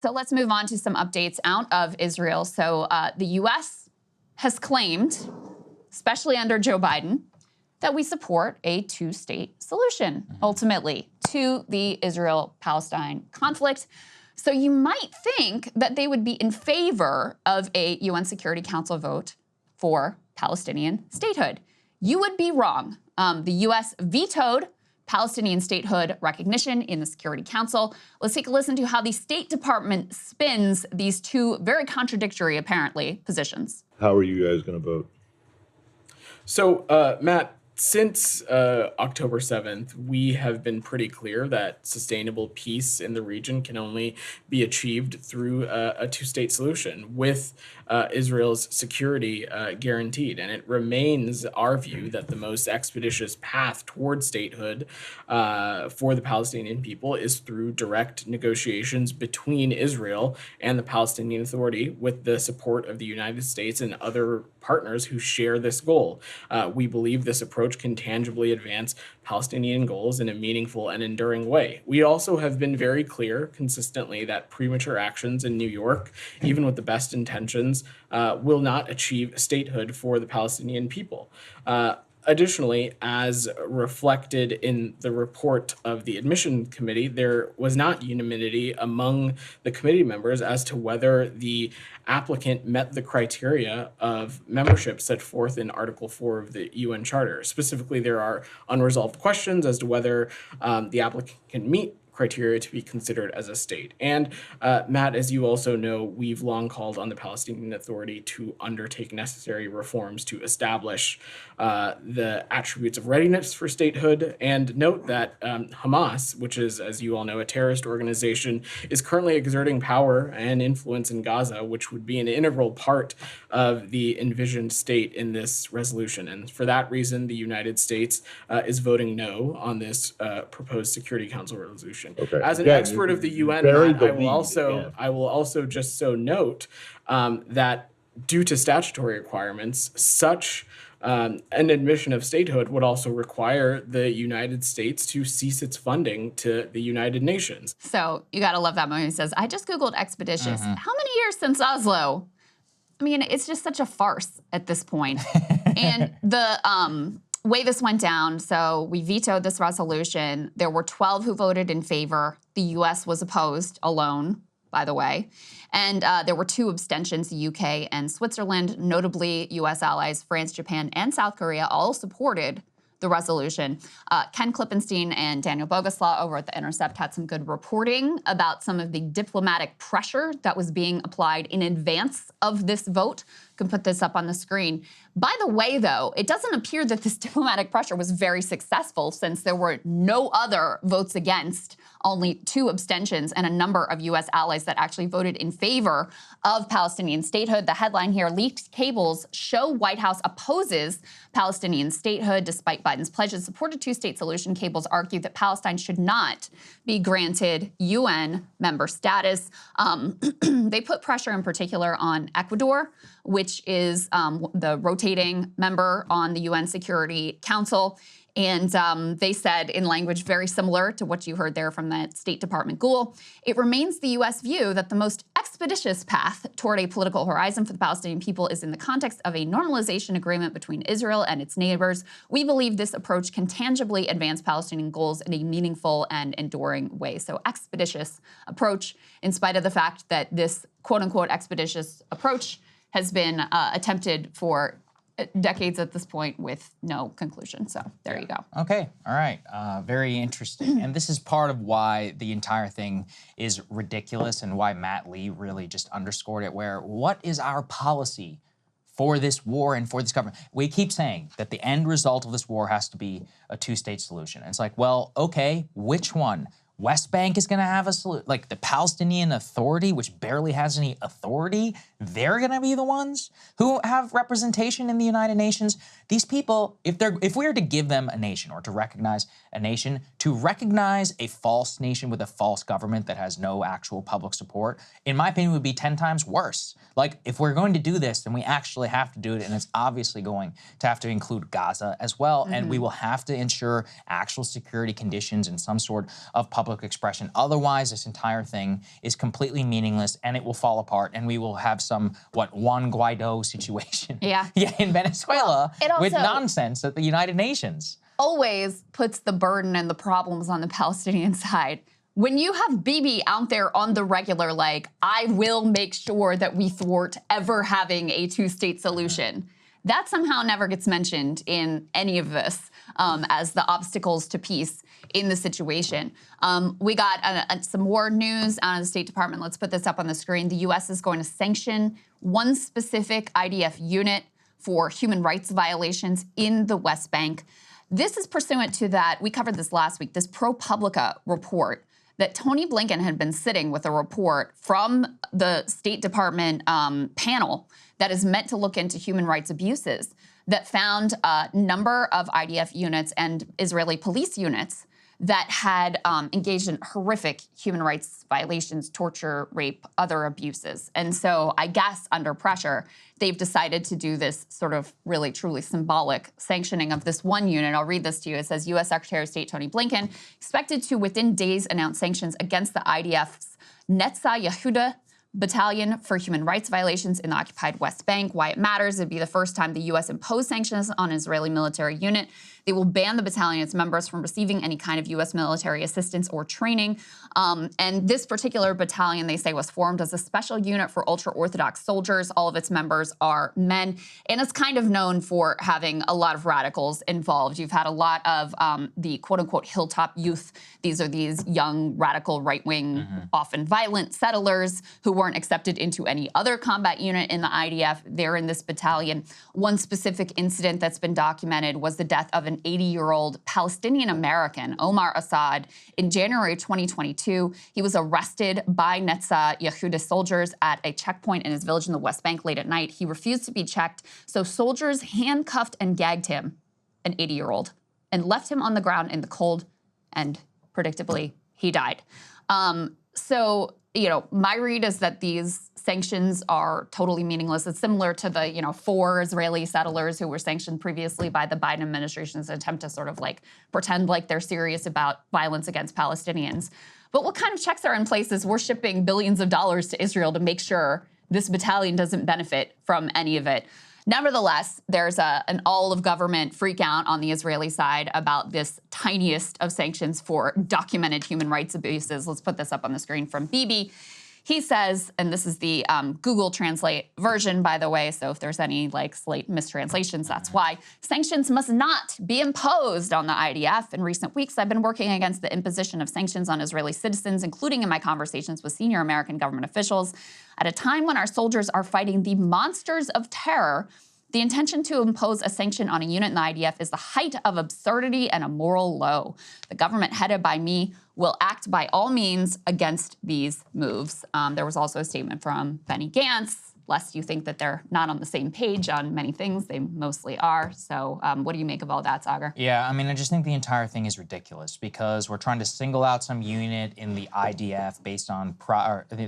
So let's move on to some updates out of Israel. So the U.S. has claimed, especially under Joe Biden, that we support a two-state solution, ultimately, to the Israel-Palestine conflict. So you might think that they would be in favor of a UN Security Council vote for Palestinian statehood. You would be wrong. The U.S. vetoed Palestinian statehood recognition in the Security Council. Let's take a listen to how the State Department spins these two very contradictory, apparently, positions. How are you guys going to vote? So, Matt, since October 7th, we have been pretty clear that sustainable peace in the region can only be achieved through a two-state solution with Israel's security guaranteed. And it remains our view that the most expeditious path toward statehood for the Palestinian people is through direct negotiations between Israel and the Palestinian Authority with the support of the United States and other partners who share this goal. We believe this approach can tangibly advance Palestinian goals in a meaningful and enduring way. We also have been very clear consistently that premature actions in New York, even with the best intentions, will not achieve statehood for the Palestinian people. Additionally, as reflected in the report of the admission committee, there was not unanimity among the committee members as to whether the applicant met the criteria of membership set forth in Article 4 of the UN Charter. Specifically, there are unresolved questions as to whether the applicant can meet criteria to be considered as a state. And Matt, as you also know, we've long called on the Palestinian Authority to undertake necessary reforms to establish the attributes of readiness for statehood. And note that Hamas, which is, as you all know, a terrorist organization, is currently exerting power and influence in Gaza, which would be an integral part of the envisioned state in this resolution. And for that reason, the United States is voting no on this proposed Security Council resolution. Okay. As an expert of the UN, Matt, I will also just so note that due to statutory requirements, such an admission of statehood would also require the United States to cease its funding to the United Nations. So you gotta love that moment. He says, I just Googled expeditious. How many years since Oslo? I mean, it's just such a farce at this point. And the way this went down, so we vetoed this resolution. There were 12 who voted in favor. The U.S. was opposed alone, by the way. And there were 2 abstentions, the UK and Switzerland. Notably, U.S. allies France, Japan, and South Korea all supported the resolution. Ken Klippenstein and Daniel Boguslaw over at The Intercept had some good reporting about some of the diplomatic pressure that was being applied in advance of this vote. You can put this up on the screen. By the way, though, it doesn't appear that this diplomatic pressure was very successful since there were no other votes against, only 2 abstentions, and a number of U.S. allies that actually voted in favor of Palestinian statehood. The headline here, leaked cables show White House opposes Palestinian statehood. Despite Biden's pledge to support a two-state solution, cables argue that Palestine should not be granted UN member status. They put pressure in particular on Ecuador, which is the rotating member on the UN Security Council. And they said in language very similar to what you heard there from that State Department ghoul, it remains the U.S. view that the most expeditious path toward a political horizon for the Palestinian people is in the context of a normalization agreement between Israel and its neighbors. We believe this approach can tangibly advance Palestinian goals in a meaningful and enduring way. So expeditious approach, in spite of the fact that this quote-unquote expeditious approach has been attempted for decades at this point with no conclusion. So there you go. Okay, all right, very interesting. And this is part of why the entire thing is ridiculous and why Matt Lee really just underscored it, where what is our policy for this war and for this government? We keep saying that the end result of this war has to be a two-state solution. And it's like, well, okay, which one? West Bank is gonna have a solution, like the Palestinian Authority, which barely has any authority, they're gonna be the ones who have representation in the United Nations. These people, if we were to give them a nation or to recognize a nation, to recognize a false nation with a false government that has no actual public support, in my opinion, would be 10 times worse. Like, if we're going to do this, then we actually have to do it, and it's obviously going to have to include Gaza as well, and we will have to ensure actual security conditions and some sort of public expression. Otherwise, this entire thing is completely meaningless, and it will fall apart, and we will have some, Juan Guaido situation in Venezuela with nonsense at the United Nations. Always puts the burden and the problems on the Palestinian side. When you have Bibi out there on the regular, like, I will make sure that we thwart ever having a two-state solution, that somehow never gets mentioned in any of this as the obstacles to peace in the situation. We got some more news out of the State Department. Let's put this up on the screen. The U.S. is going to sanction one specific IDF unit for human rights violations in the West Bank. This is pursuant to that, we covered this last week, this ProPublica report that Tony Blinken had been sitting with a report from the State Department panel that is meant to look into human rights abuses that found a number of IDF units and Israeli police units that had engaged in horrific human rights violations, torture, rape, other abuses. And so I guess under pressure, they've decided to do this sort of really, truly symbolic sanctioning of this one unit. I'll read this to you. It says, U.S. Secretary of State Tony Blinken expected to, within days, announce sanctions against the IDF's Netanyahus Battalion for human rights violations in the occupied West Bank. Why it matters, it'd be the first time the U.S. imposed sanctions on an Israeli military unit. They will ban the battalion and its members from receiving any kind of U.S. military assistance or training. And this particular battalion, they say, was formed as a special unit for ultra-Orthodox soldiers. All of its members are men. And it's kind of known for having a lot of radicals involved. You've had a lot of the quote-unquote hilltop youth. These are these young, radical, right-wing, often violent settlers who weren't accepted into any other combat unit in the IDF. They're in this battalion. One specific incident that's been documented was the death of an 80-year-old Palestinian American, Omar Assad, in January 2022. He was arrested by Netanyahus soldiers at a checkpoint in his village in the West Bank late at night. He refused to be checked, so soldiers handcuffed and gagged him, an 80-year-old, and left him on the ground in the cold, and predictably, he died. So, you know, my read is that these sanctions are totally meaningless. It's similar to the, 4 Israeli settlers who were sanctioned previously by the Biden administration's attempt to sort of like pretend like they're serious about violence against Palestinians. But what kind of checks are in place is we're shipping billions of dollars to Israel to make sure this battalion doesn't benefit from any of it. Nevertheless, there's an all-of-government freak-out on the Israeli side about this tiniest of sanctions for documented human rights abuses. Let's put this up on the screen from Bibi. He says, and this is the Google Translate version, by the way, so if there's any slight mistranslations, that's why. Sanctions must not be imposed on the IDF. In recent weeks, I've been working against the imposition of sanctions on Israeli citizens, including in my conversations with senior American government officials. At a time when our soldiers are fighting the monsters of terror, the intention to impose a sanction on a unit in the IDF is the height of absurdity and a moral low. The government headed by me will act by all means against these moves. There was also a statement from Benny Gantz, lest you think that they're not on the same page on many things. They mostly are. So what do you make of all that, Saagar? Yeah, I mean, I just think the entire thing is ridiculous because we're trying to single out some unit in the IDF based on,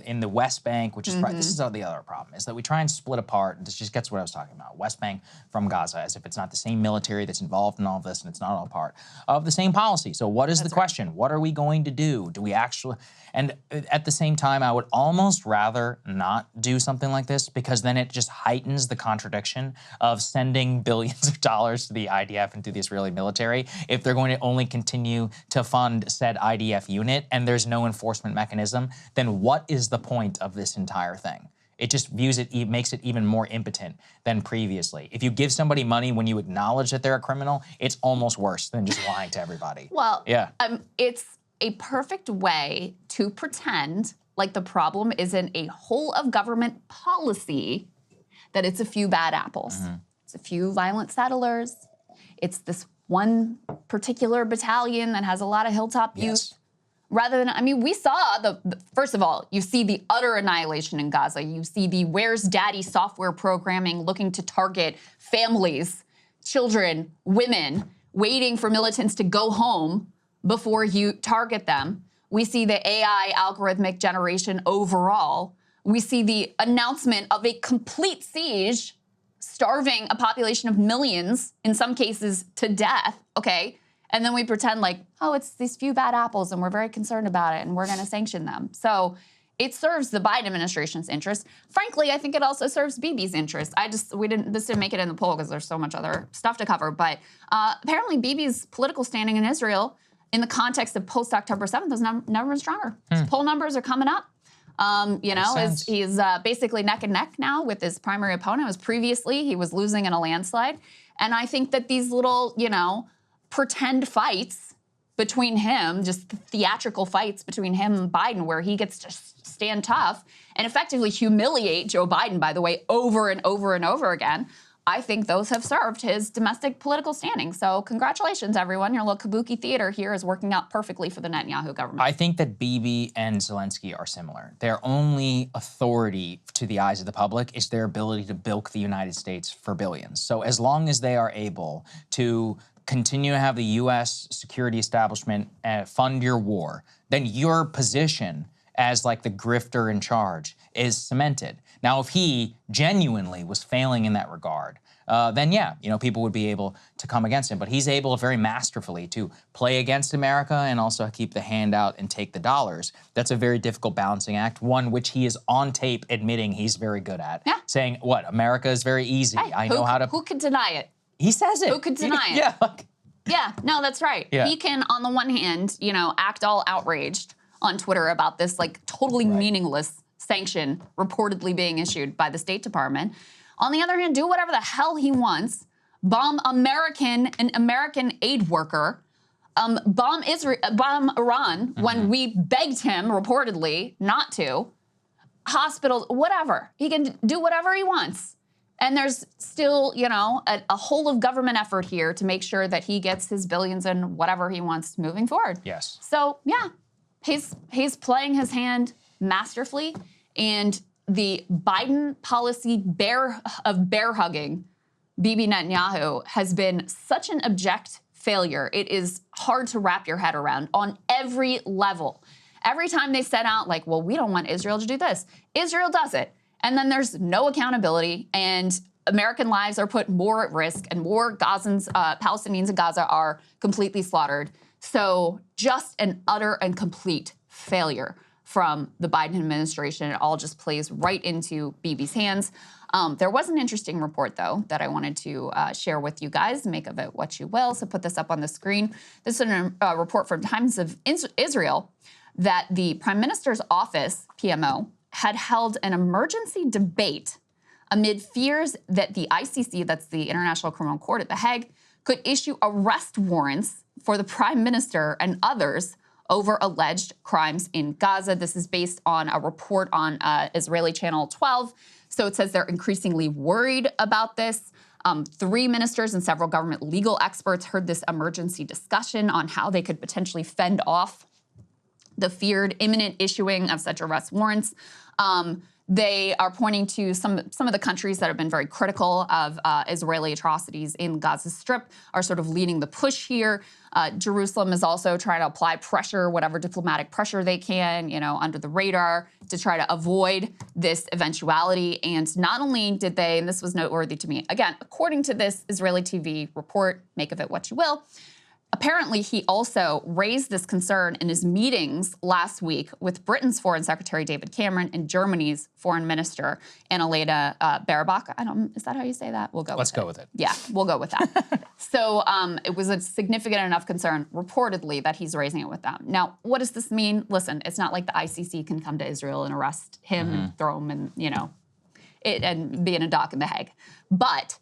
in the West Bank, which is, this is the other problem, is that we try and split apart, this just gets what I was talking about, West Bank from Gaza, as if it's not the same military that's involved in all of this and it's not all part of the same policy. So what is the question? What are we going to do? Do we actually, and at the same time, I would almost rather not do something like this because then it just heightens the contradiction of sending billions of dollars to the IDF and to the Israeli military if they're going to only continue to fund said IDF unit and there's no enforcement mechanism, then what is the point of this entire thing? It just makes it even more impotent than previously. If you give somebody money when you acknowledge that they're a criminal, it's almost worse than just lying to everybody. Well, yeah. It's a perfect way to pretend like the problem isn't a whole of government policy, that it's a few bad apples. It's a few violent settlers. It's this one particular battalion that has a lot of hilltop youth. Rather than, I mean, we saw first of all, you see the utter annihilation in Gaza. You see the Where's Daddy software programming looking to target families, children, women, waiting for militants to go home before you target them. We see the AI algorithmic generation overall. We see the announcement of a complete siege, starving a population of millions, in some cases to death, okay? And then we pretend like, oh, it's these few bad apples and we're very concerned about it and we're gonna sanction them. So it serves the Biden administration's interest. Frankly, I think it also serves Bibi's interest. This didn't make it in the poll because there's so much other stuff to cover, but apparently Bibi's political standing in Israel in the context of post-October 7th has never been stronger. His poll numbers are coming up. He's basically neck and neck now with his primary opponent. Previously, he was losing in a landslide. And I think that these little, pretend fights between him, just theatrical fights between him and Biden, where he gets to stand tough and effectively humiliate Joe Biden, by the way, over and over and over again, I think those have served his domestic political standing. So congratulations, everyone. Your little kabuki theater here is working out perfectly for the Netanyahu government. I think that Bibi and Zelensky are similar. Their only authority to the eyes of the public is their ability to bilk the United States for billions. So as long as they are able to continue to have the U.S. security establishment fund your war, then your position as like the grifter in charge is cemented. Now, if he genuinely was failing in that regard, then yeah, people would be able to come against him. But he's able very masterfully to play against America and also keep the hand out and take the dollars. That's a very difficult balancing act, one which he is on tape admitting he's very good at. Yeah. Saying, what, America is very easy. Hey, I know how to... Who could deny it? He says it. Who could deny it? Yeah. Yeah, no, that's right. Yeah. He can, on the one hand, act all outraged on Twitter about this like totally meaningless sanction reportedly being issued by the State Department. On the other hand, do whatever the hell he wants, bomb an American aid worker, bomb Iran when we begged him reportedly not to, hospitals, whatever. He can do whatever he wants. And there's still, a whole of government effort here to make sure that he gets his billions and whatever he wants moving forward. Yes. So, yeah, he's playing his hand masterfully. And the Biden policy bear hugging Bibi Netanyahu has been such an abject failure. It is hard to wrap your head around on every level. Every time they set out like, well, we don't want Israel to do this, Israel does it. And then there's no accountability, and American lives are put more at risk, and more Palestinians in Gaza are completely slaughtered. So just an utter and complete failure from the Biden administration. It all just plays right into Bibi's hands. There was an interesting report, though, that I wanted to share with you guys. Make of it what you will. So put this up on the screen. This is a report from Times of Israel that the Prime Minister's office, PMO, had held an emergency debate amid fears that the ICC, that's the International Criminal Court at The Hague, could issue arrest warrants for the Prime Minister and others over alleged crimes in Gaza. This is based on a report on Israeli Channel 12. So it says they're increasingly worried about this. 3 ministers and several government legal experts heard this emergency discussion on how they could potentially fend off the feared imminent issuing of such arrest warrants. They are pointing to some of the countries that have been very critical of Israeli atrocities in Gaza Strip are sort of leading the push here. Jerusalem is also trying to apply pressure, whatever diplomatic pressure they can, under the radar to try to avoid this eventuality. And not only did they, and this was noteworthy to me, again, according to this Israeli TV report, make of it what you will, apparently, he also raised this concern in his meetings last week with Britain's Foreign Secretary David Cameron and Germany's Foreign Minister Annalena Baerbock. Is that how you say that? We'll go. Let's go with it. Yeah, we'll go with that. So it was a significant enough concern, reportedly, that he's raising it with them. Now, what does this mean? Listen, it's not like the ICC can come to Israel and arrest him and throw him in, and be in a dock in The Hague, but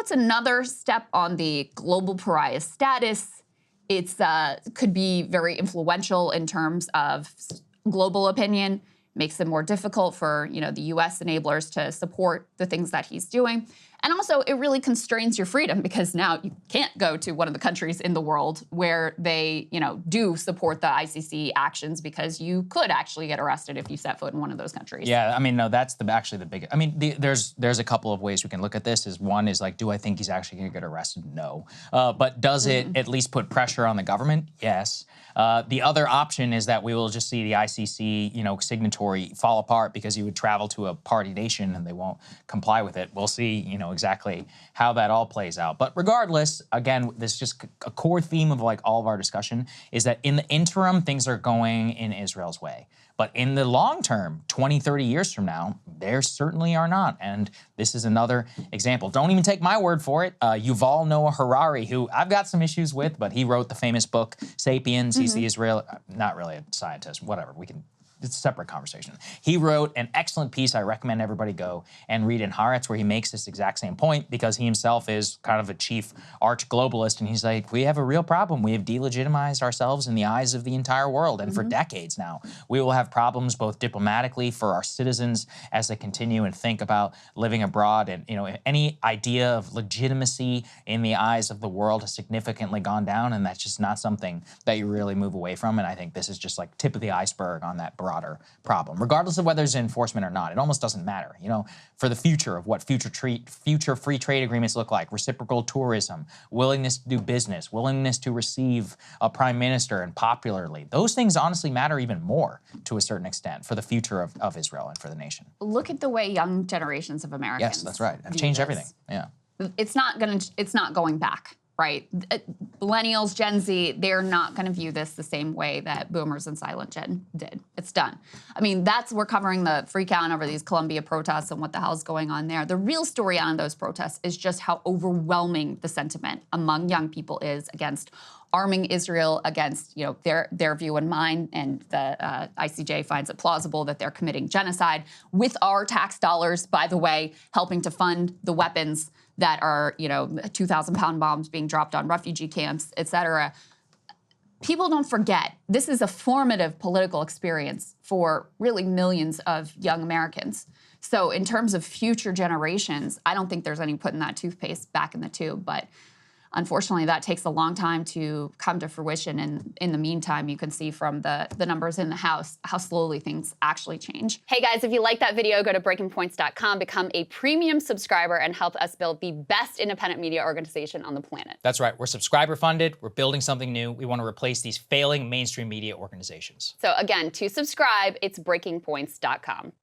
it's another step on the global pariah status. It's could be very influential in terms of global opinion, makes it more difficult for, the U.S. enablers to support the things that he's doing. And also, it really constrains your freedom because now you can't go to one of the countries in the world where they, do support the ICC actions because you could actually get arrested if you set foot in one of those countries. Yeah, I mean, no, that's actually the big. I mean, there's a couple of ways we can look at this. One is like, do I think he's actually going to get arrested? No. But does it at least put pressure on the government? Yes. The other option is that we will just see the ICC, signatory fall apart because he would travel to a party nation and they won't comply with it. We'll see, exactly how that all plays out. But regardless, again, this is just a core theme of like all of our discussion is that in the interim, things are going in Israel's way. But in the long term, 20, 30 years from now, there certainly are not. And this is another example. Don't even take my word for it. Yuval Noah Harari, who I've got some issues with, but he wrote the famous book, Sapiens. He's the not really a scientist, whatever. It's a separate conversation. He wrote an excellent piece. I recommend everybody go and read in Haaretz, where he makes this exact same point because he himself is kind of a chief arch globalist. And he's like, we have a real problem. We have delegitimized ourselves in the eyes of the entire world. And for decades now, we will have problems both diplomatically for our citizens as they continue and think about living abroad. And, any idea of legitimacy in the eyes of the world has significantly gone down. And that's just not something that you really move away from. And I think this is just like tip of the iceberg on that broader problem, regardless of whether there's enforcement or not. It almost doesn't matter, for the future of what future free trade agreements look like, reciprocal tourism, willingness to do business, willingness to receive a prime minister and popularly. Those things honestly matter even more to a certain extent for the future of Israel and for the nation. Look at the way young generations of Americans. Yes, that's right. Have changed everything. Yeah. It's not going back. Right? Millennials, Gen Z, they're not going to view this the same way that boomers and silent Gen did. It's done. I mean, we're covering the freak out over these Columbia protests and what the hell's going on there. The real story on those protests is just how overwhelming the sentiment among young people is against arming Israel, against their view and mine, and the ICJ finds it plausible that they're committing genocide with our tax dollars, by the way, helping to fund the weapons that are 2,000-pound bombs being dropped on refugee camps, et cetera. People don't forget, this is a formative political experience for really millions of young Americans. So in terms of future generations, I don't think there's any putting that toothpaste back in the tube, but unfortunately, that takes a long time to come to fruition. And in the meantime, you can see from the numbers in the House how slowly things actually change. Hey guys, if you like that video, go to breakingpoints.com, become a premium subscriber, and help us build the best independent media organization on the planet. That's right. We're subscriber funded. We're building something new. We want to replace these failing mainstream media organizations. So again, to subscribe, it's breakingpoints.com.